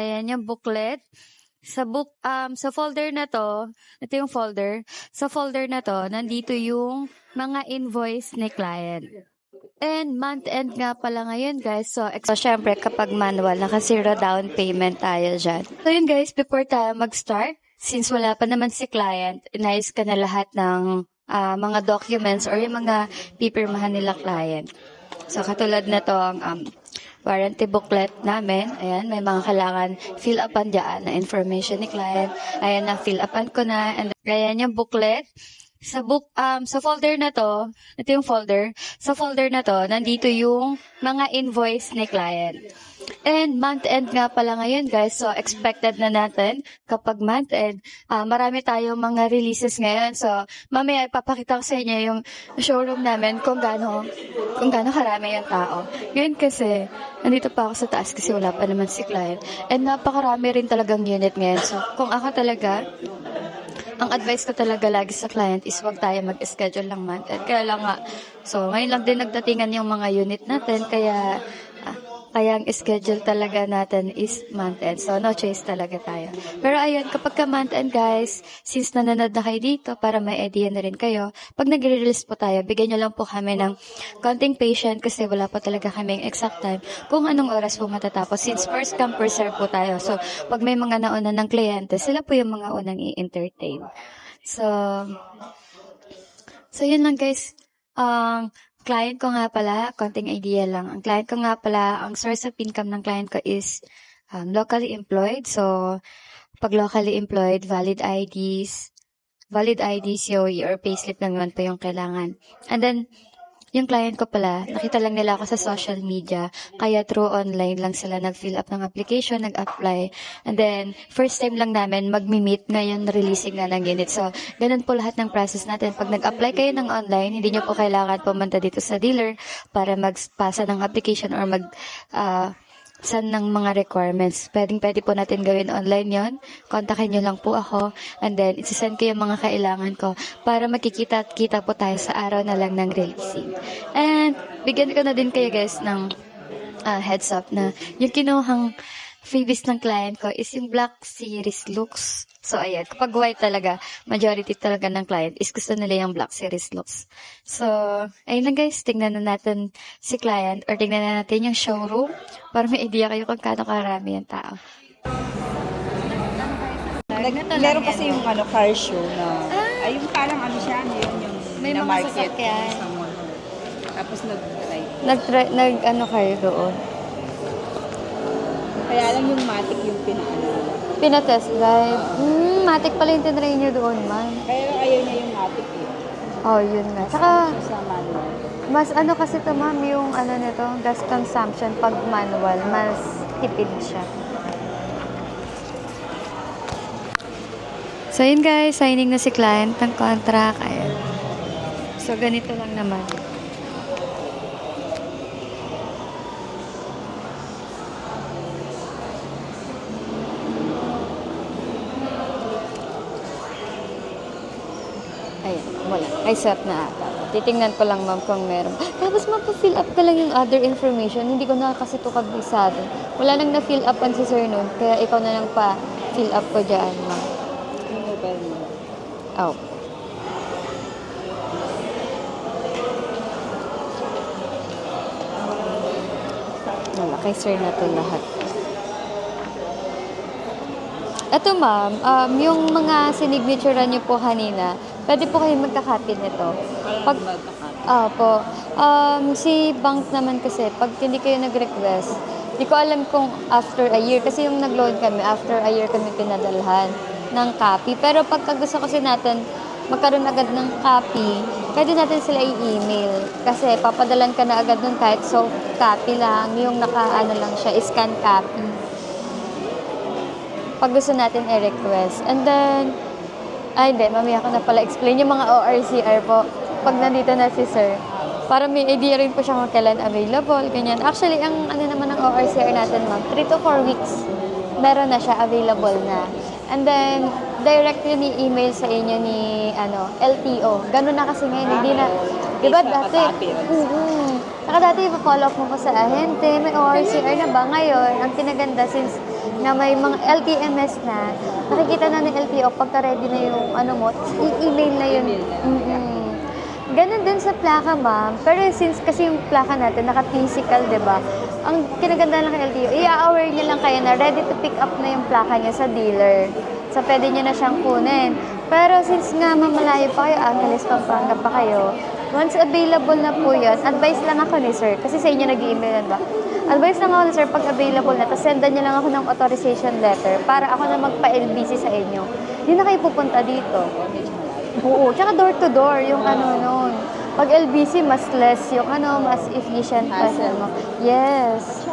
Ayan yung booklet. Sa folder na to, ito yung folder. Sa folder na to, nandito yung mga invoice ni client. And month end nga pala ngayon guys. So syempre kapag manual, naka-zero down payment tayo dyan. So yun guys, before tayo mag-start, since wala pa naman si client, inayos ka na lahat ng mga documents or yung mga pipirmahan nila client. So katulad na tong warranty booklet namin. Ayan, may mga kailangan fill upan dyan na information ni client. Ayan, na fill upan ko na. And ayan yung booklet. Sa folder na to, ito yung folder. Sa folder na to, nandito yung mga invoice ni client. And month end nga pala ngayon guys. So expected na natin kapag month end, marami tayong mga releases ngayon. So mamaya ipapakita ko sa inyo yung showroom namin kung gaano karami yung tao. Ngayon kasi, nandito pa ako sa taas kasi wala pa naman si client. And napakarami rin talagang unit ngayon. So kung ako talaga, ang advice ko talaga lagi sa client is wag tayo mag-schedule lang month end. Kaya lang nga, so ngayon lang din nagdatingan yung mga unit natin, kaya ang schedule talaga natin is month end. So, no choice talaga tayo. Pero ayun, kapag ka month end guys, since nanonood na kayo dito, para may idea na rin kayo, pag nagre-release po tayo, bigyan nyo lang po kami ng konting patient kasi wala pa talaga kaming exact time kung anong oras po matatapos. Since first come, first serve po tayo. So, pag may mga nauna ng kliyente, sila po yung mga unang i-entertain. So yun lang guys. Client ko nga pala, konting idea lang. Ang client ko nga pala, ang source of income ng client ko is locally employed. So, pag locally employed, valid IDs, COE, or payslip lang naman po yung kailangan. And then, yung client ko pala, nakita lang nila ako sa social media, kaya through online lang sila nag-fill up ng application, nag-apply. And then, first time lang namin mag-meet ngayon, releasing na ng unit. So, ganun po lahat ng process natin. Pag nag-apply kayo ng online, hindi nyo po kailangan pumunta dito sa dealer para magpasa ng application or send ng mga requirements. Pwede po natin gawin online yon. Kontakin nyo lang po ako. And then, isasend ko yung mga kailangan ko para makikita po tayo sa araw na lang ng releasing. And, bigyan ko na din kayo guys ng heads up na yung kinuhang freebies ng client ko is yung Black Series looks. So, ayan. Kapag white talaga, majority talaga ng client is gusto nila yung Black Series looks. So, ayun lang guys. Tingnan na natin si client or tingnan na natin yung showroom para may idea kayo kung kano karami yung tao. Meron kasi yung car show na, ay yung parang siya, yun yung May mga market sasakyan. sa mall. Tapos Kayo doon? Kaya lang yung matic yung Pinatest drive. Matic pala yung tinry nyo doon, man. Kaya ayaw niya yung matic Oh, yun nga. Saka, sa manual. mas kasi to ma'am, yung nito, gas consumption pag manual, mas tipid siya. So yun guys, signing na si client ng contract. Ayan. So ganito lang naman. Ayan, wala. Ay, set na ata. Titingnan ko lang, ma'am, kung meron. Tapos, mapa-fill up ka lang yung other information. Hindi ko na kasi ito kabisado. Wala nang na-fill upan si sir nun. Kaya ikaw na lang pa-fill up ko dyan, ma'am. Yung mobile mo. Oh. Wala, kay sir na to lahat. Ito, ma'am, yung mga sinignature niyo po kanina, pwede po kayo magka-copy nito. Si bank naman kasi, pag hindi kayo nag-request, di ko alam kung after a year, kasi yung nag-loan kami, after a year kami pinadalhan ng copy. Pero pagka gusto kasi natin magkaroon agad ng copy, pwede natin sila i-email. Kasi papadalan ka na agad nun kahit soft copy lang, yung lang siya, scan copy. Pag gusto natin i-request. And then, hindi, mamaya ko na pala explain yung mga ORCR po pag nandito na si sir. Para may idea rin po siya kung kailan available, ganyan. Actually, ang naman ng ORCR natin, ma'am, 3 to 4 weeks, meron na siya, available na. And then, directly ni-email sa inyo ni LTO. Ganun na kasi ngayon, hindi na, di ba dati? Saka dati, follow up mo pa sa ahente, may ORCR na ba ngayon? Ang kinaganda, since na may mga LTMS na, nakikita na ng LTO pagka ready na yung ano mo, i-email na yun. Ganun din sa plaka, ma'am. Pero since kasi yung plaka natin, naka-physical, di ba? Ang kinaganda lang kay LTO, i-aware niya lang kayo na ready to pick up na yung plaka niya sa dealer. So, pwede niya na siyang kunin. Pero since nga mamalayo pa kayo, Angeles, Pampanga pa kayo, once available na po yun, advice lang ako ni sir. Kasi sa inyo nag-i-email ba? Advice lang ako ni sir, pag available na, tapos sendan niyo lang ako ng authorization letter para ako na magpa-LBC sa inyo. Hindi na kayo pupunta dito. Oo, tsaka door to door yung ano nun. Pag LBC, mas less yung ano, mas efficient pa sa mo. Yes.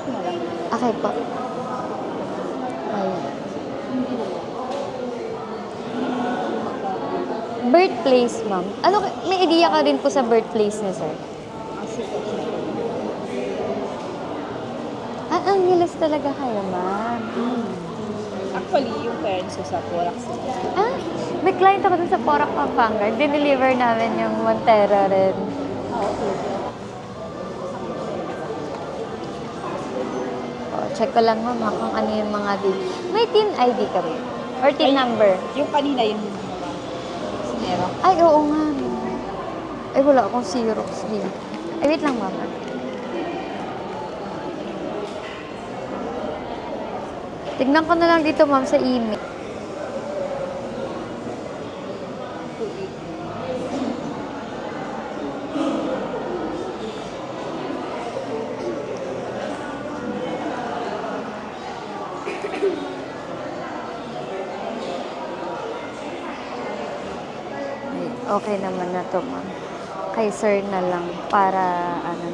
Okay po. Ayun. Birthplace, ma'am. Ano, may idea ka rin po sa birthplace niya, sir? Ah, Angeles talaga kayo, ma'am. Actually, yung parents ko sa Porac sila. Ah, may client ako dun sa Porac, Pampanga. Dineliver namin yung Montero rin. Oh, check ko lang, ma'am, kung ano yung mga din. May TIN ID ka ba? Or TIN number? Yung kanina, yung sinero. Ay, oo nga. No. Ay, wala akong Xerox din. Ay, wait lang, mama. Tignan ko na lang dito, ma'am, sa email. Okay naman na to, ma'am. Kay sir na lang para ano.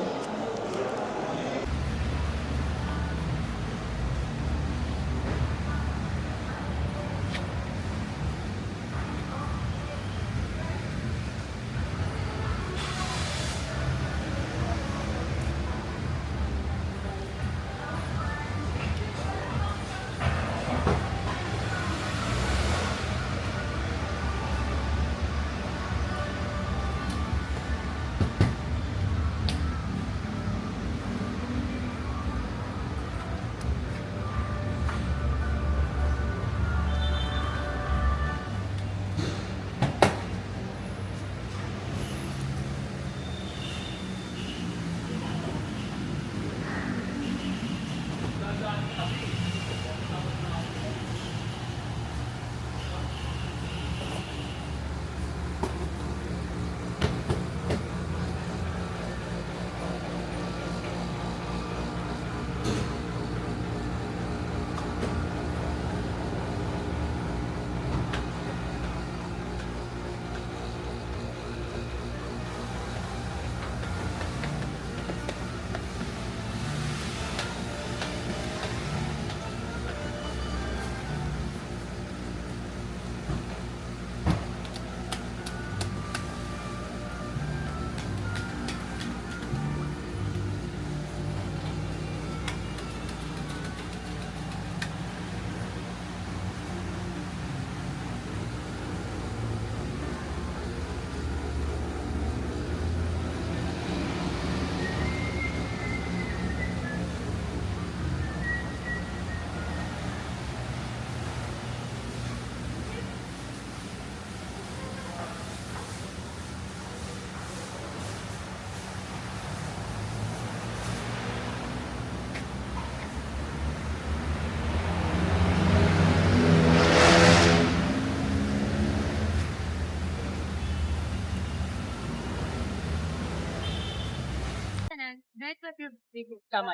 Tama.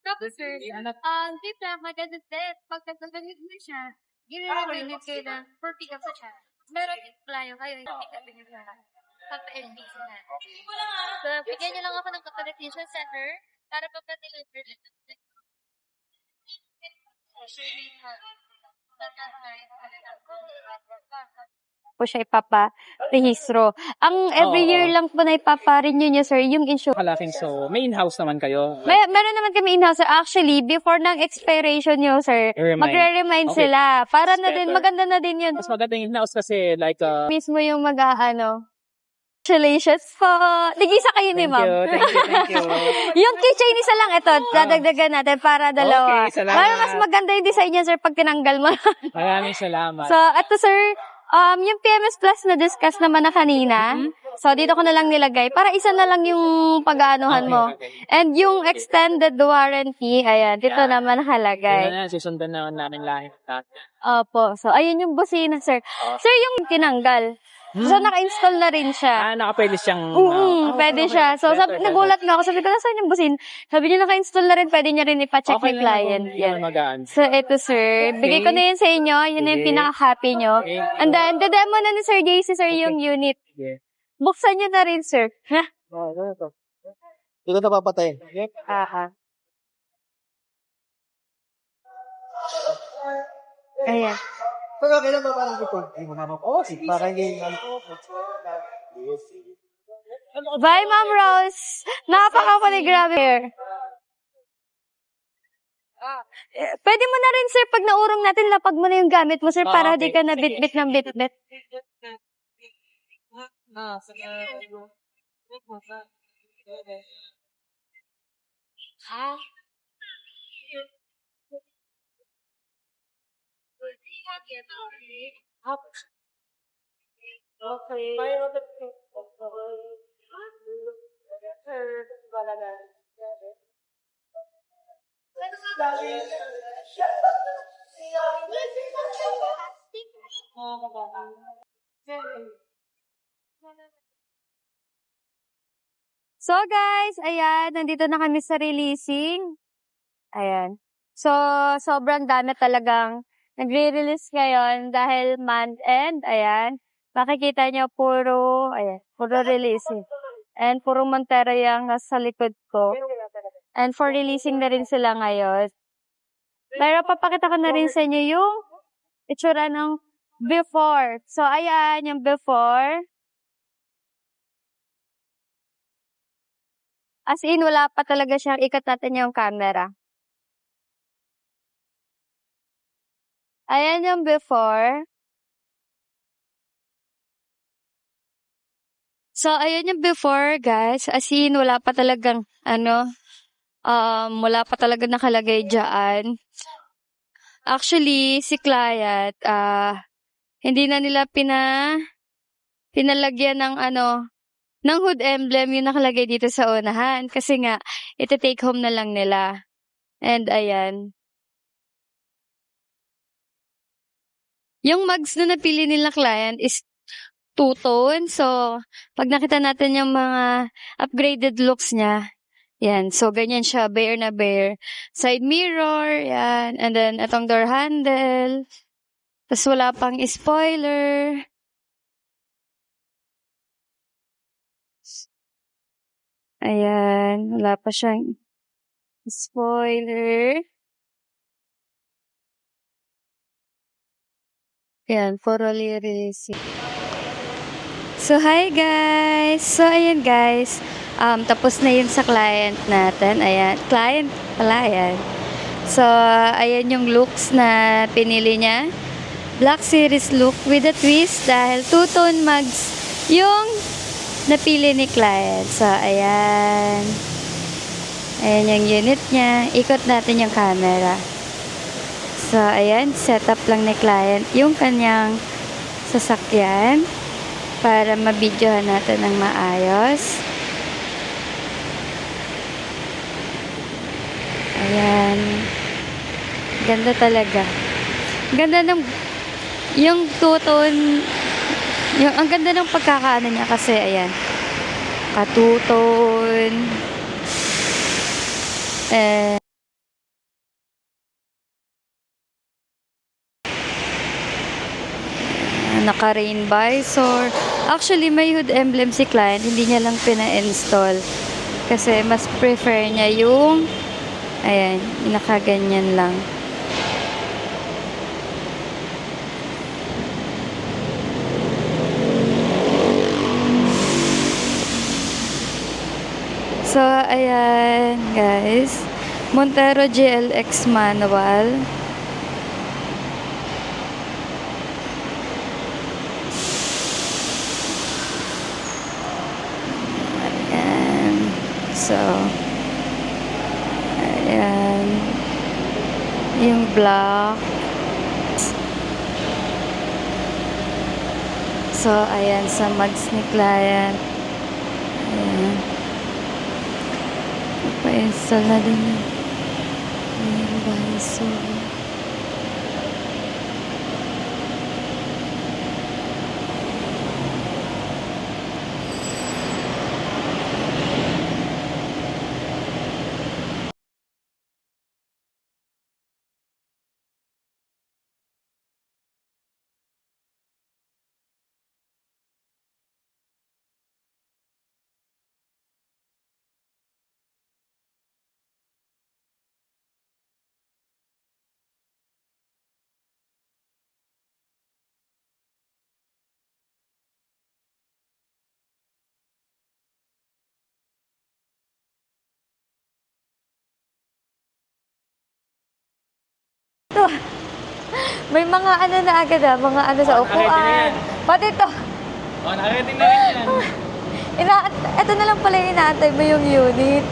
Tapos, sir, di ba, maganda din. Pagkagalit mo siya, gina-remind kayo na for pick-up sa siya. Meron playo kayo, hindi pick-up niyo siya. Pagpa-LBC na. So, bigyan niyo lang ako ng capitalization center para pagka-deliver. Po siya ipapa-rehistro. Ang every Oo. year lang po na ipapa-renew niya, sir, yung insurance. Kalaking so, may in-house naman kayo. Meron naman kami in-house, sir. Actually, before ng expiration nyo, sir, I-remind. magre-remind Okay. sila. Para na Better. din, maganda na din yun. Mas maganda yung in-house kasi like, Mismo yung mag-ano. Congratulations po. Tigisa kayo ni Thank ma'am. you, thank you. Yung keychain isa lang ito, dadagdagan natin para dalawa. Okay, salamat. Para mas maganda yung design niya, sir, pag tinanggal mo. Maraming salamat. So, ito sir, yung PMS Plus na discuss naman na kanina. So, dito ko na lang nilagay. Para isa na lang yung pag-aanuhan mo. Okay. And yung extended warranty, ayan, dito naman nakalagay. Yun na, susundan na namin lahat. Opo. So, ayun yung busina, sir. Sir, yung tinanggal. So, naka-install na rin siya. Nakapwede siyang... Pwede siya. So, nagulat nga ako. Sabi ko, nasaan yung busin? Sabi niya, naka-install na rin. Pwede niya rin ipacheck Okay ni lang client. kung Yan. magaan. So, ito, sir. Bigay ko na yun sa inyo. Yun na yung Sige. pinaka-happy nyo. Okay. And then, demo na ni Sir JC, sir, yung unit. Sige. Buksan nyo na rin, sir. Ha? Hindi ko napapatay. Ayan. Pero okay lang ba parang ito? Ay, mamamap. Oh, si parang yung Yes. Bye, Ma'am Rose. Napaka-kulit, grabe. Pwede mo na rin, sir, pag naurong natin, lapag mo na yung gamit mo, sir, para di ka na bit-bit ng bit-bit. So, guys, ayan, nandito na kami sa releasing. Ayan. So, sobrang dami talagang nagre-release ngayon dahil month end. Ayan. Makikita nyo, puro releasing. And puro Montero yung nasa likod ko. And for releasing na rin sila ngayon. Pero papakita ko na rin sa inyo yung itsura ng before. So, ayan, yung before. As in, wala pa talaga siyang ikat natin yung camera. Ayan yung before. So, ayan yung before, guys. As in, wala pa talagang, wala pa talaga nakalagay dyan. Actually, si client, hindi na nila pinalagyan ng ng hood emblem yung nakalagay dito sa unahan. Kasi nga, iti-take home na lang nila. And ayan. Yung mugs na napili nila client is two-tone. So, pag nakita natin yung mga upgraded looks niya, yan. So, ganyan siya. Bare na bare. Side mirror, yan. And then, itong door handle. Tapos, wala pang spoiler. Ayan. Wala pa siyang spoiler. Yan. Fully releasing. So, hi guys! So, ayan guys. Tapos na yun sa client natin. Ayan. Client pala, ayan. So, ayan yung looks na pinili niya. Black Series look with a twist dahil two-tone mugs yung napili ni client. So, ayan. Ayan yung unit niya. Ikot natin yung camera. So, ayan. Setup lang ni client yung kanyang sasakyan para mabidyohan natin ng maayos. Ayan. Ganda talaga. Ganda ng yung two-tone, ang ganda ng pagkakaano niya kasi, ayan. Katuton. Naka-rain visor. Actually, may hood emblem si client. Hindi niya lang pina-install. Kasi mas prefer niya yung ayan, nakaganyan lang. So, ayan, guys. Montero GLX manual. black. So, ayan, sa mags ni client. Ayan. Pa-install na din yun. Ayan, guys. So, may mga ano na agad mga ano sa Nakarating na upuan. yan. Pati ito. Nakarating na rin yan. Ito na lang pala yung inaantay mo yung unit.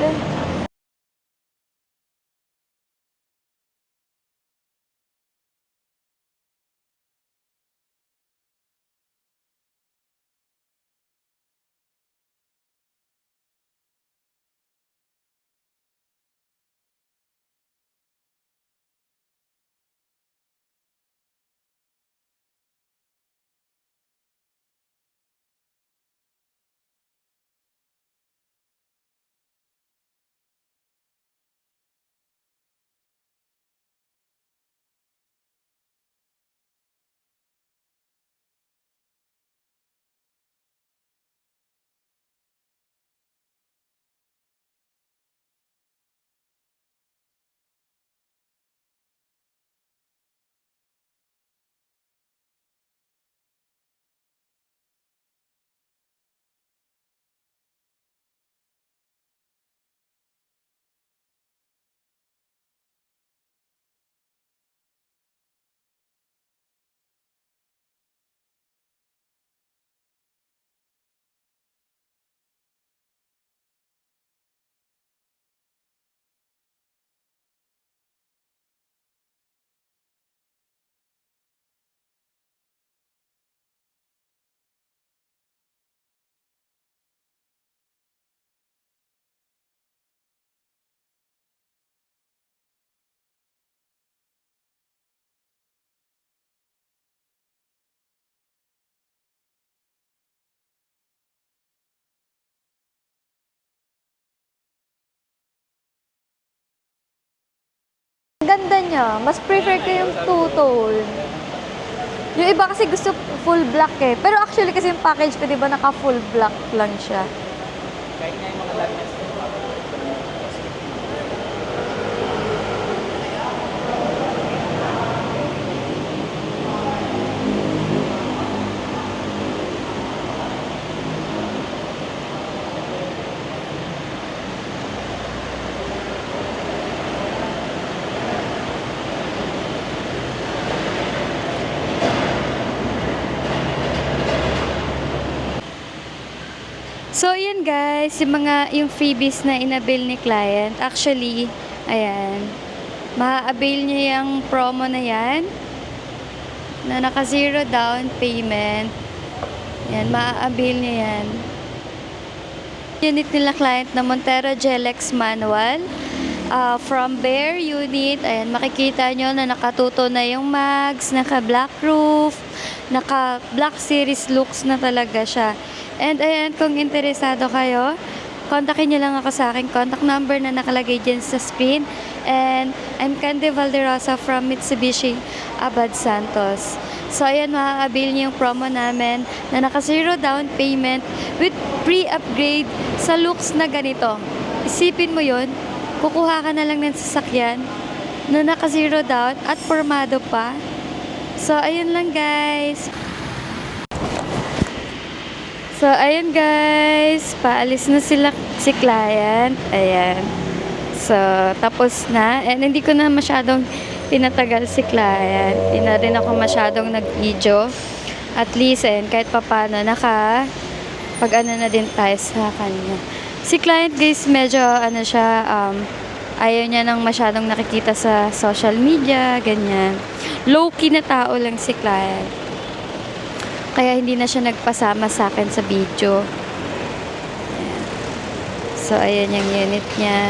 Ang ganda niya. Mas prefer ko yung two-tone. Yung iba kasi gusto full black eh. Pero actually kasi yung package ko, di ba, naka full black lang siya. Kahit nga yung mga laminate. So, yun guys, yung freebies na inabil ni client. Actually, ayan, ma-avail niya yung promo na yan, na naka zero down payment. Yan, ma-avail niya yan. Unit nila client na Montero Gelex manual. From bare unit, ayan, makikita nyo na nakatuto na yung mags, naka-black roof, naka-black series looks na talaga siya. And ayan, kung interesado kayo, kontakin nyo lang ako sa aking contact number na nakalagay dyan sa screen. And I'm Candy Valderosa from Mitsubishi Abad Santos. So ayan, ma-avail nyo yung promo namin na naka-zero down payment with pre-upgrade sa looks na ganito. Isipin mo yun, kukuha ka na lang ng sasakyan na naka-zero down at formado pa. So ayun lang guys. So, ayun guys, paalis na si client. Ayan. So, tapos na. And hindi ko na masyadong pinatagal si client. Hindi na rin ako masyadong nag-video. At least, kahit papano, pag-ano na din tayo sa kanya. Si client guys, medyo, Ayaw niya nang masyadong nakikita sa social media, ganyan. Low-key na tao lang si client. Kaya hindi na siya nagpasama sa akin sa video. Ayan. So, ayan yung unit niya.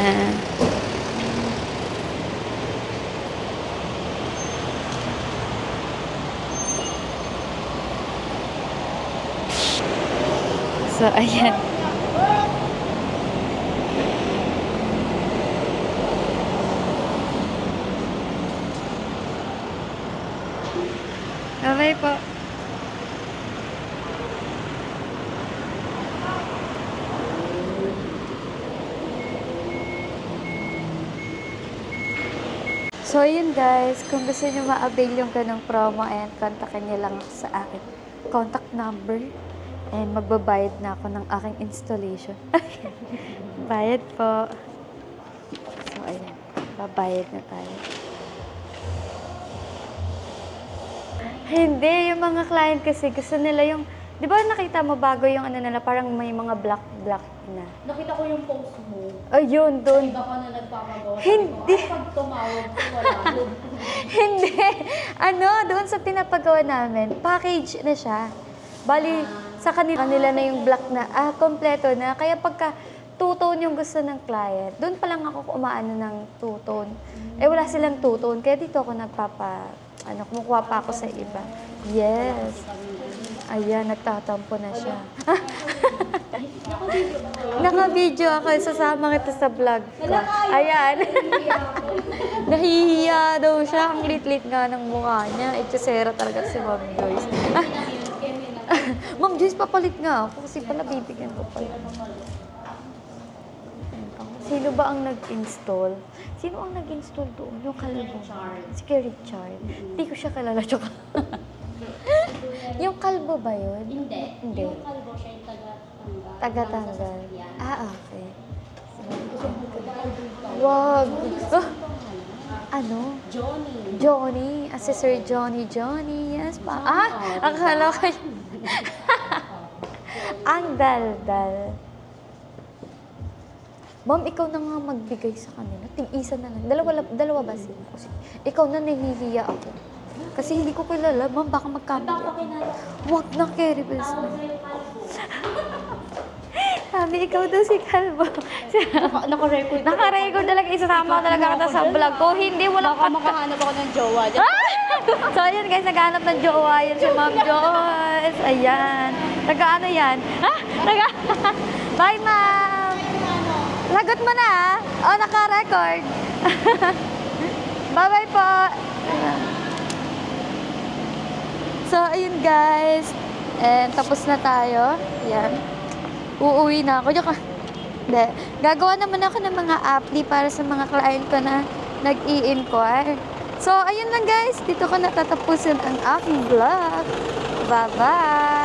So, ayan. Bye po. So, yun guys. Kung gusto nyo ma-avail yung ganong promo, ayan, kontakin nyo lang ako sa akin. Contact number. And magbabayad na ako ng aking installation. Bayad po. So, ayan. Babayad na tayo. Hindi, yung mga client kasi gusto nila yung, di ba nakita mo bago yung ano nila, parang may mga black na. Nakita ko yung post mo. Ayun, doon. Iba ka na nagpapagawa. Hindi. Pag tumawag ko, wala. Hindi. Ano, doon sa pinapagawa namin, package na siya. Bali, sa kanila na yung black na, kompleto na. Kaya pagka two-tone yung gusto ng client, doon pa lang ako umaano ng two-tone. Eh, wala silang two-tone. Kaya dito ako kumukuha pa ako sa iba. Yes. Ayan, nagtatampo na siya. Naka-video ako. Sasama kita sa vlog ko. Ayan. Nahihiya daw siya. Ang lit-lit nga ng mukha niya. Itsesera talaga si Ma'am Joyce. Ma'am Joyce, papalit nga ako. Kasi pala bibigyan ko pala. Sino ba ang nag-install? Sino ang nag-install doon? Yung kalbo. Si Richard. Hindi ko siya kilala. Tsaka. Yung kalbo ba yun? Hindi. Hindi. Yung kalbo siya yung taga-tanggal. Taga-tanggal. Okay. Wag. Ano? Johnny. Johnny. Si Sir Johnny. Yes pa. Akala ko. Ang daldal. Ma'am, ikaw na nga magbigay sa kanila. Tig-isa na lang. Dalawa ba sila? Kasi ikaw na, nahihiya ako. Kasi hindi ko kilala. Ma'am, baka magkamali. Huwag na, Keribels na. Sabi, ikaw daw si Calvo. Naka-record. Naka-record talaga. Isasama talaga kita sa vlog ko. Hindi, walang Baka makahanap ako ng jowa. So, ayun guys, naghanap ng jowa yan si Ma'am Joyce. Ayan. Taga-ano yan? Bye, Ma'am! Lagot mo na, naka-record. Bye-bye po. So, ayun guys. And tapos na tayo. Ayan. Uuwi na ako. Hindi. Gagawa naman ako ng mga apply para sa mga client ko na nag-i-inquire. So, ayun lang guys. Dito ko natatapusin ang aking vlog. Bye-bye!